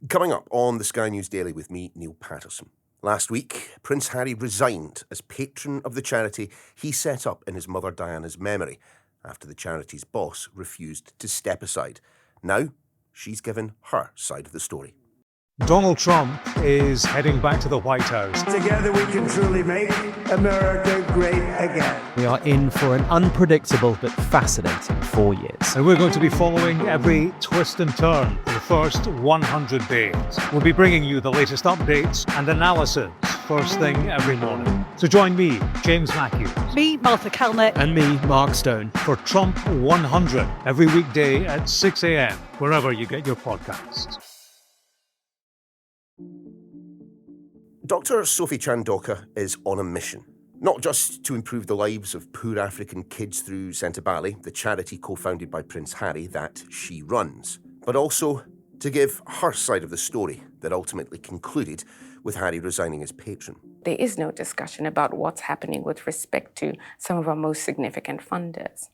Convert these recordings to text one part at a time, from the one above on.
Coming up on the Sky News Daily with me, Niall Paterson. Last week, Prince Harry resigned as patron of the charity he set up in his mother Diana's memory after the charity's boss refused to step aside. Now, she's given her side of the story. Donald Trump is heading back to the White House. Together we can truly make America great again. We are in for an unpredictable but fascinating 4 years. And we're going to be following every twist and turn for the first 100 days. We'll be bringing you the latest updates and analysis first thing every morning. So join me, James Matthews. Me, Martha Kalnick. And me, Mark Stone. For Trump 100, every weekday at 6 a.m, wherever you get your podcasts. Dr. Sophie Chandauka is on a mission, not just to improve the lives of poor African kids through Sentebale, the charity co-founded by Prince Harry that she runs, but also to give her side of the story that ultimately concluded with Harry resigning as patron. There is no discussion about what's happening with respect to some of our most significant funders.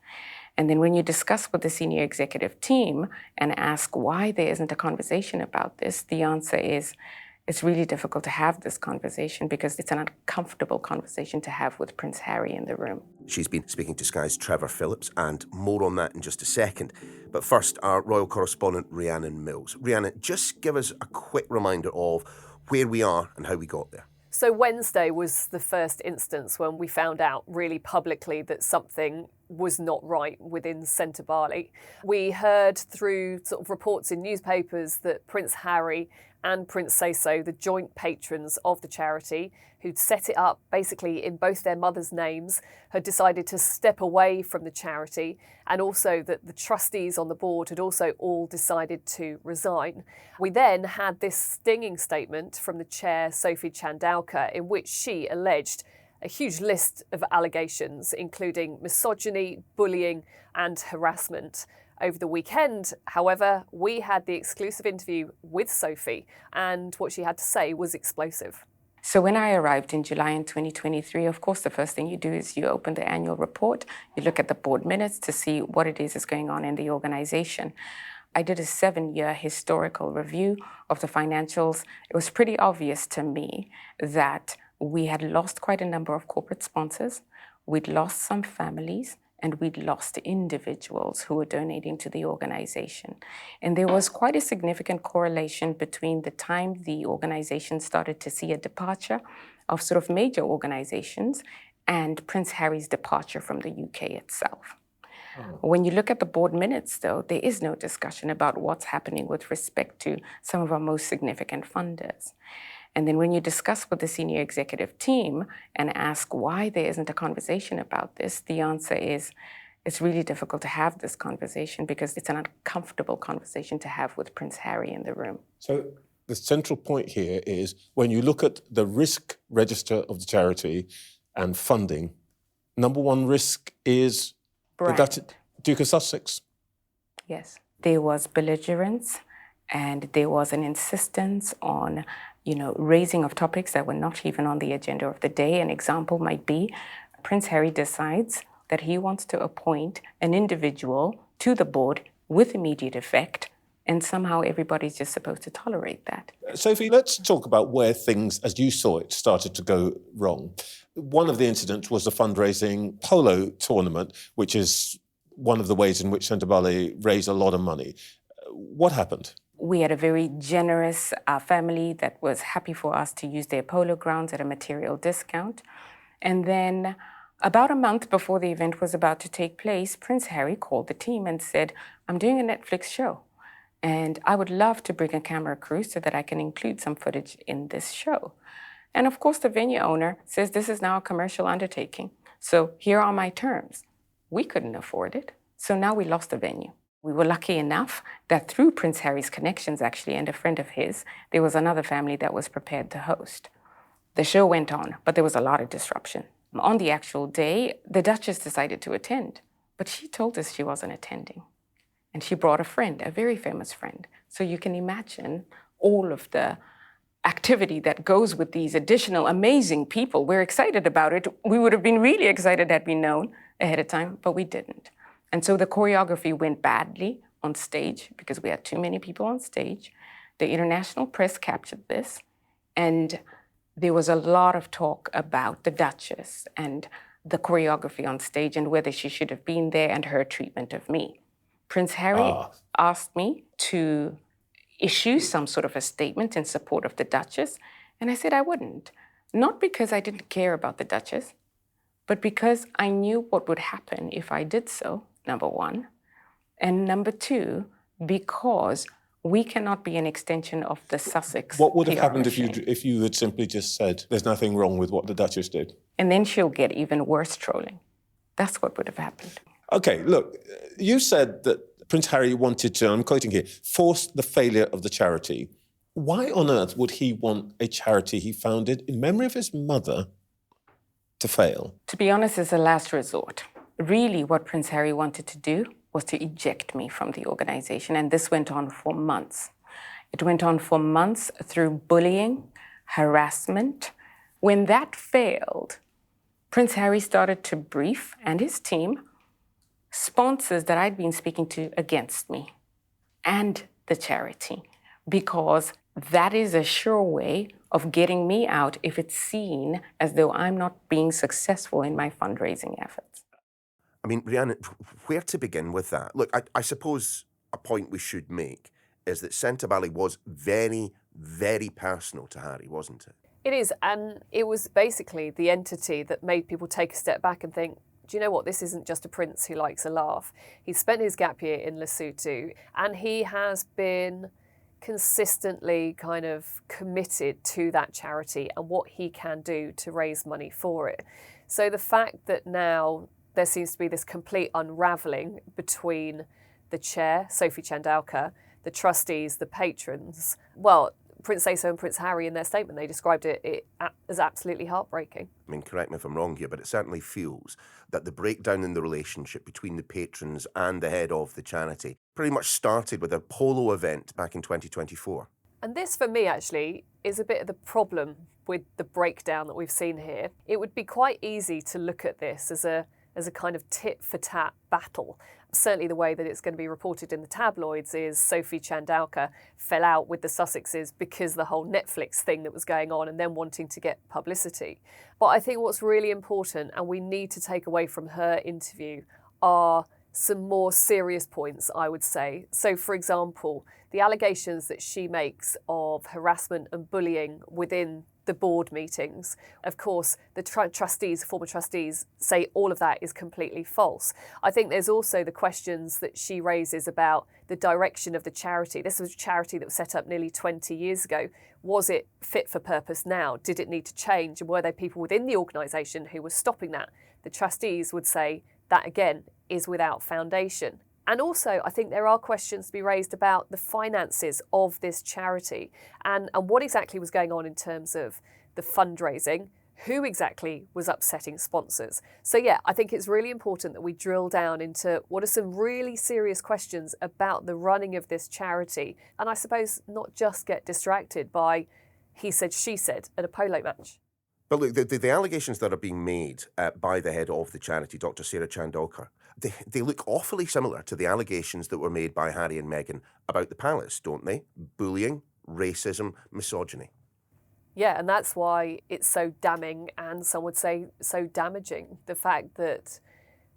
And then when you discuss with the senior executive team and ask why there isn't a conversation about this, the answer is, it's really difficult to have this conversation because it's an uncomfortable conversation to have with Prince Harry in the room. She's been speaking to Sky's Trevor Philips, and more on that in just a second. But first, our royal correspondent, Rhiannon Mills. Rhiannon, just give us a quick reminder of where we are and how we got there. So Wednesday was the first instance when we found out really publicly that something was not right within Sentebale. We heard through sort of reports in newspapers that Prince Harry and Prince Seso, the joint patrons of the charity, who'd set it up basically in both their mothers' names, had decided to step away from the charity, and also that the trustees on the board had also all decided to resign. We then had this stinging statement from the chair, Sophie Chandauka, in which she alleged a huge list of allegations, including misogyny, bullying, and harassment. Over the weekend, however, we had the exclusive interview with Sophie, and what she had to say was explosive. So when I arrived in July in 2023, of course, the first thing you do is you open the annual report, you look at the board minutes to see what it is that's going on in the organization. I did a 7-year historical review of the financials. It was pretty obvious to me that we had lost quite a number of corporate sponsors, we'd lost some families, and we'd lost individuals who were donating to the organization. And there was quite a significant correlation between the time the organization started to see a departure of sort of major organizations and Prince Harry's departure from the UK itself. When you look at the board minutes, though, there is no discussion about what's happening with respect to some of our most significant funders. And then when you discuss with the senior executive team and ask why there isn't a conversation about this, the answer is, it's really difficult to have this conversation because it's an uncomfortable conversation to have with Prince Harry in the room. So the central point here is when you look at the risk register of the charity and funding, number one risk is the Duke of Sussex. Yes. There was belligerence and there was an insistence on raising of topics that were not even on the agenda of the day. An example might be Prince Harry decides that he wants to appoint an individual to the board with immediate effect, and somehow everybody's just supposed to tolerate that. Sophie, let's talk about where things, as you saw it, started to go wrong. One of the incidents was the fundraising polo tournament, which is one of the ways in which Sentebale raised a lot of money. What happened? We had a very generous family that was happy for us to use their polo grounds at a material discount. And then about a month before the event was about to take place, Prince Harry called the team and said, I'm doing a Netflix show, and I would love to bring a camera crew so that I can include some footage in this show. And of course, the venue owner says, this is now a commercial undertaking, so here are my terms. We couldn't afford it, so now we lost the venue. We were lucky enough that through Prince Harry's connections, actually, and a friend of his, there was another family that was prepared to host. The show went on, but there was a lot of disruption. On the actual day, the Duchess decided to attend, but she told us she wasn't attending. And she brought a friend, a very famous friend. So you can imagine all of the activity that goes with these additional amazing people. We're excited about it. We would have been really excited had we known ahead of time, but we didn't. And so the choreography went badly on stage because we had too many people on stage. The international press captured this, and there was a lot of talk about the Duchess and the choreography on stage and whether she should have been there and her treatment of me. Prince Harry asked me to issue some sort of a statement in support of the Duchess, and I said I wouldn't. Not because I didn't care about the Duchess, but because I knew what would happen if I did so, number one. And number two, because we cannot be an extension of the Sussex. What would have PR happened machine. if you had simply just said, there's nothing wrong with what the Duchess did? And then she'll get even worse trolling. That's what would have happened. OK, look, you said that Prince Harry wanted to, I'm quoting here, force the failure of the charity. Why on earth would he want a charity he founded in memory of his mother to fail? To be honest, it's a last resort. Really, what Prince Harry wanted to do was to eject me from the organization, and this went on for months. It went on for months through bullying, harassment. When that failed, Prince Harry started to brief, and his team, sponsors that I'd been speaking to against me and the charity, because that is a sure way of getting me out if it's seen as though I'm not being successful in my fundraising efforts. I mean, Rhiannon, where to begin with that? Look, I suppose a point we should make is that Sentebale was very, very personal to Harry, wasn't it? It is, and it was basically the entity that made people take a step back and think, do you know what, this isn't just a prince who likes a laugh. He spent his gap year in Lesotho, and he has been consistently kind of committed to that charity and what he can do to raise money for it. So the fact that now there seems to be this complete unravelling between the chair, Sophie Chandauka, the trustees, the patrons, well, Prince Asa and Prince Harry, in their statement, they described it as absolutely heartbreaking. I mean, correct me if I'm wrong here, but it certainly feels that the breakdown in the relationship between the patrons and the head of the charity pretty much started with a polo event back in 2024. And this, for me, actually, is a bit of the problem with the breakdown that we've seen here. It would be quite easy to look at this as a kind of tit-for-tat battle. Certainly the way that it's going to be reported in the tabloids is Sophie Chandauka fell out with the Sussexes because the whole Netflix thing that was going on and then wanting to get publicity. But I think what's really important and we need to take away from her interview are some more serious points, I would say. So, for example, the allegations that she makes of harassment and bullying within the board meetings. Of course, the trustees, former trustees, say all of that is completely false. I think there's also the questions that she raises about the direction of the charity. This was a charity that was set up nearly 20 years ago. Was it fit for purpose now? Did it need to change? And were there people within the organisation who were stopping that? The trustees would say that, again, is without foundation. And also, I think there are questions to be raised about the finances of this charity and what exactly was going on in terms of the fundraising, who exactly was upsetting sponsors. So yeah, I think it's really important that we drill down into what are some really serious questions about the running of this charity. And I suppose not just get distracted by he said, she said at a polo match. But look, the allegations that are being made by the head of the charity, Dr. Sarah Chandauka, they look awfully similar to the allegations that were made by Harry and Meghan about the palace, don't they? Bullying, racism, misogyny. Yeah, and that's why it's so damning and some would say so damaging. The fact that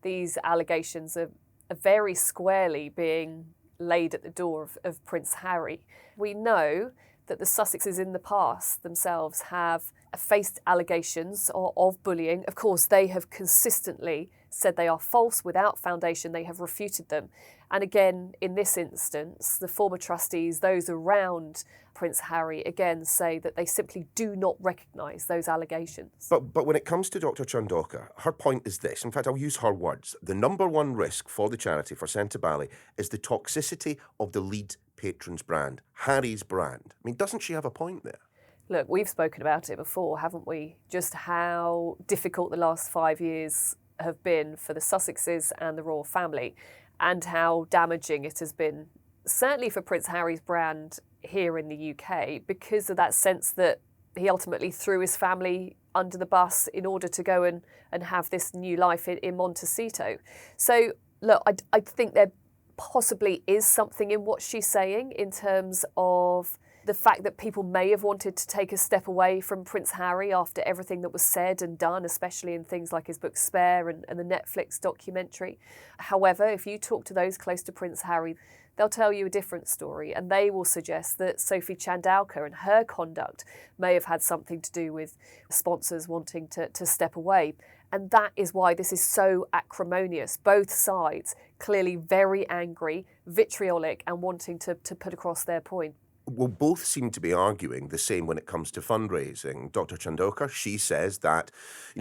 these allegations are very squarely being laid at the door of Prince Harry. We know that the Sussexes in the past themselves have faced allegations of bullying. Of course, they have consistently said they are false without foundation. They have refuted them. And again, in this instance, the former trustees, those around Prince Harry, again say that they simply do not recognise those allegations. But when it comes to Dr. Chandauka, her point is this. In fact, I'll use her words. The number one risk for the charity, for Sentebale, is the toxicity of the lead patron's brand, Harry's brand. I mean, doesn't she have a point there? Look, we've spoken about it before, haven't we? Just how difficult the last 5 years have been for the Sussexes and the royal family, and how damaging it has been, certainly for Prince Harry's brand here in the UK, because of that sense that he ultimately threw his family under the bus in order to go and have this new life in Montecito. So, look, I think there possibly is something in what she's saying in terms of The fact that people may have wanted to take a step away from Prince Harry after everything that was said and done, especially in things like his book Spare and the Netflix documentary. However, if you talk to those close to Prince Harry, they'll tell you a different story, and they will suggest that Sophie Chandauka and her conduct may have had something to do with sponsors wanting to step away. And that is why this is so acrimonious. Both sides clearly very angry, vitriolic, and wanting to put across their point. Well, both seem to be arguing the same when it comes to fundraising. Dr. Chandauka, she says that,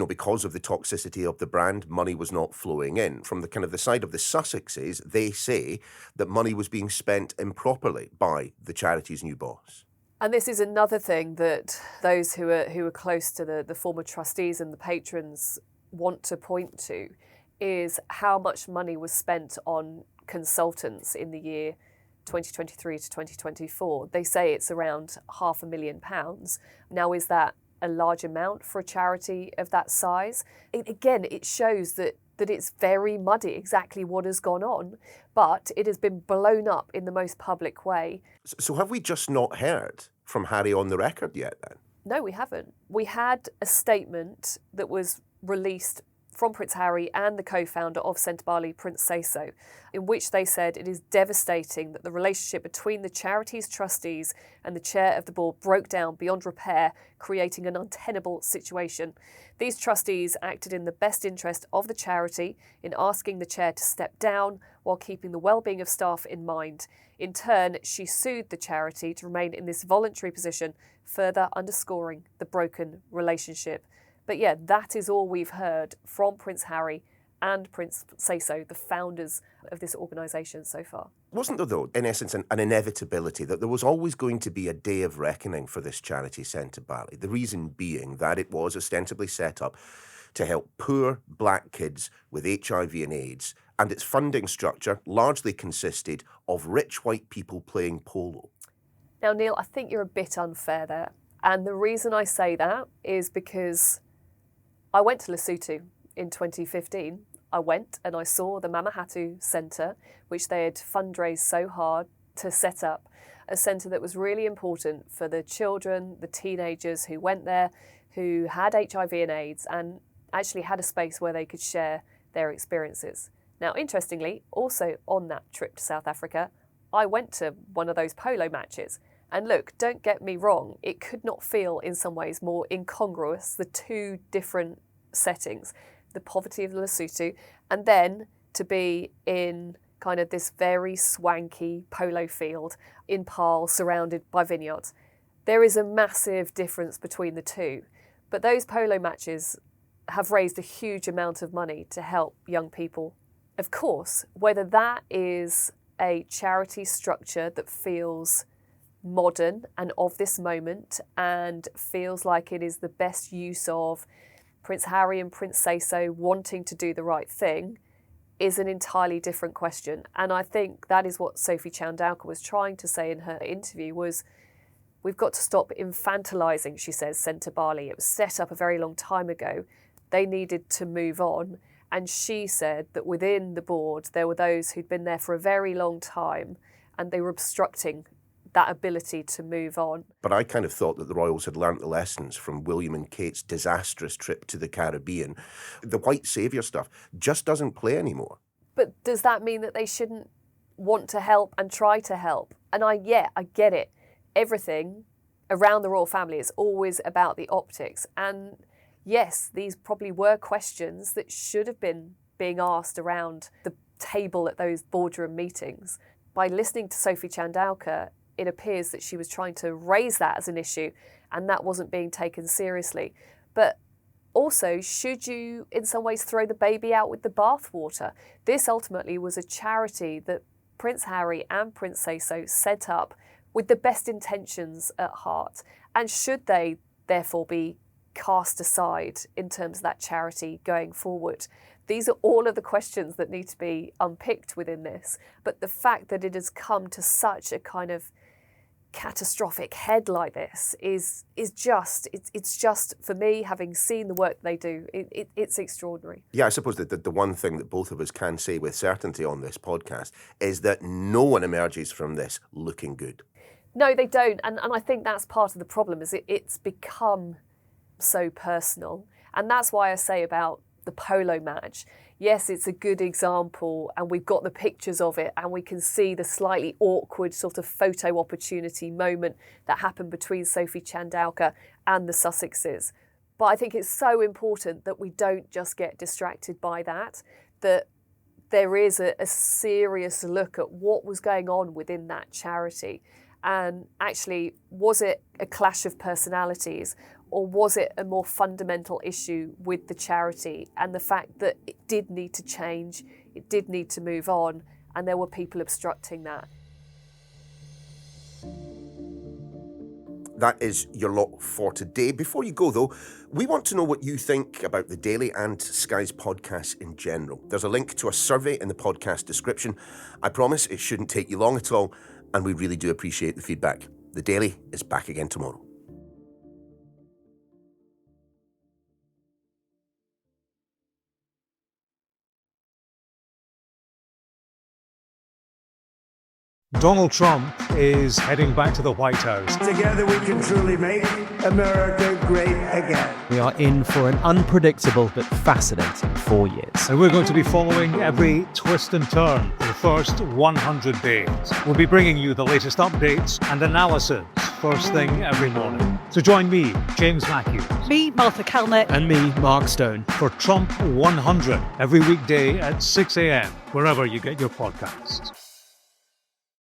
because of the toxicity of the brand, money was not flowing in. From the side of the Sussexes, they say that money was being spent improperly by the charity's new boss. And this is another thing that those who are close to the former trustees and the patrons want to point to, is how much money was spent on consultants in the year 2023 to 2024. They say it's around £500,000. Now, is that a large amount for a charity of that size? It shows that it's very muddy exactly what has gone on, but it has been blown up in the most public way. So have we just not heard from Harry on the record yet then? No, we haven't. We had a statement that was released from Prince Harry and the co-founder of Sentebale, Prince Say-So, in which they said it is devastating that the relationship between the charity's trustees and the chair of the board broke down beyond repair, creating an untenable situation. These trustees acted in the best interest of the charity in asking the chair to step down while keeping the well-being of staff in mind. In turn, she sued the charity to remain in this voluntary position, further underscoring the broken relationship. But yeah, that is all we've heard from Prince Harry and Prince Say-So, the founders of this organisation so far. Wasn't there, though, in essence, an inevitability that there was always going to be a day of reckoning for this charity, Sentebale? The reason being that it was ostensibly set up to help poor black kids with HIV and AIDS, and its funding structure largely consisted of rich white people playing polo. Now, Neil, I think you're a bit unfair there. And the reason I say that is because I went to Lesotho in 2015. I went and I saw the Mama Hatu Centre, which they had fundraised so hard to set up, a centre that was really important for the children, the teenagers who went there, who had HIV and AIDS, and actually had a space where they could share their experiences. Now, interestingly, also on that trip to South Africa, I went to one of those polo matches. And look, don't get me wrong, it could not feel in some ways more incongruous, the two different settings, the poverty of Lesotho, and then to be in kind of this very swanky polo field in Paarl, surrounded by vineyards. There is a massive difference between the two, but those polo matches have raised a huge amount of money to help young people. Of course, whether that is a charity structure that feels modern and of this moment and feels like it is the best use of Prince Harry and Prince Say-So wanting to do the right thing is an entirely different question. And I think that is what Sophie Chandauka was trying to say in her interview was, we've got to stop infantilising, she says, Sentebale. It was set up a very long time ago. They needed to move on. And she said that within the board, there were those who'd been there for a very long time and they were obstructing that ability to move on. But I kind of thought that the Royals had learnt the lessons from William and Kate's disastrous trip to the Caribbean. The white saviour stuff just doesn't play anymore. But does that mean that they shouldn't want to help and try to help? And I get it. Everything around the royal family is always about the optics. And yes, these probably were questions that should have been being asked around the table at those boardroom meetings. By listening to Sophie Chandauka, it appears that she was trying to raise that as an issue and that wasn't being taken seriously. But also, should you in some ways throw the baby out with the bathwater? This ultimately was a charity that Prince Harry and Prince Say-So set up with the best intentions at heart. And should they therefore be cast aside in terms of that charity going forward? These are all of the questions that need to be unpicked within this. But the fact that it has come to such a kind of catastrophic head like this is just for me, having seen the work they do, it's extraordinary. Yeah, I suppose that the one thing that both of us can say with certainty on this podcast is that no one emerges from this looking good. No, they don't. And I think that's part of the problem, is it's become so personal. And that's why I say about the polo match. Yes, it's a good example, and we've got the pictures of it, and we can see the slightly awkward sort of photo opportunity moment that happened between Sophie Chandauka and the Sussexes. But I think it's so important that we don't just get distracted by that there is a serious look at what was going on within that charity. And actually, was it a clash of personalities, or was it a more fundamental issue with the charity and the fact that it did need to change, it did need to move on, and there were people obstructing that? That is your lot for today. Before you go, though, we want to know what you think about the Daily and Sky's podcasts in general. There's a link to a survey in the podcast description. I promise it shouldn't take you long at all, and we really do appreciate the feedback. The Daily is back again tomorrow. Donald Trump is heading back to the White House. Together we can truly make America great again. We are in for an unpredictable but fascinating 4 years. And we're going to be following every twist and turn for the first 100 days. We'll be bringing you the latest updates and analysis first thing every morning. So join me, James Matthews. Me, Martha Kellner. And me, Mark Stone. For Trump 100 every weekday at 6 a.m, wherever you get your podcasts.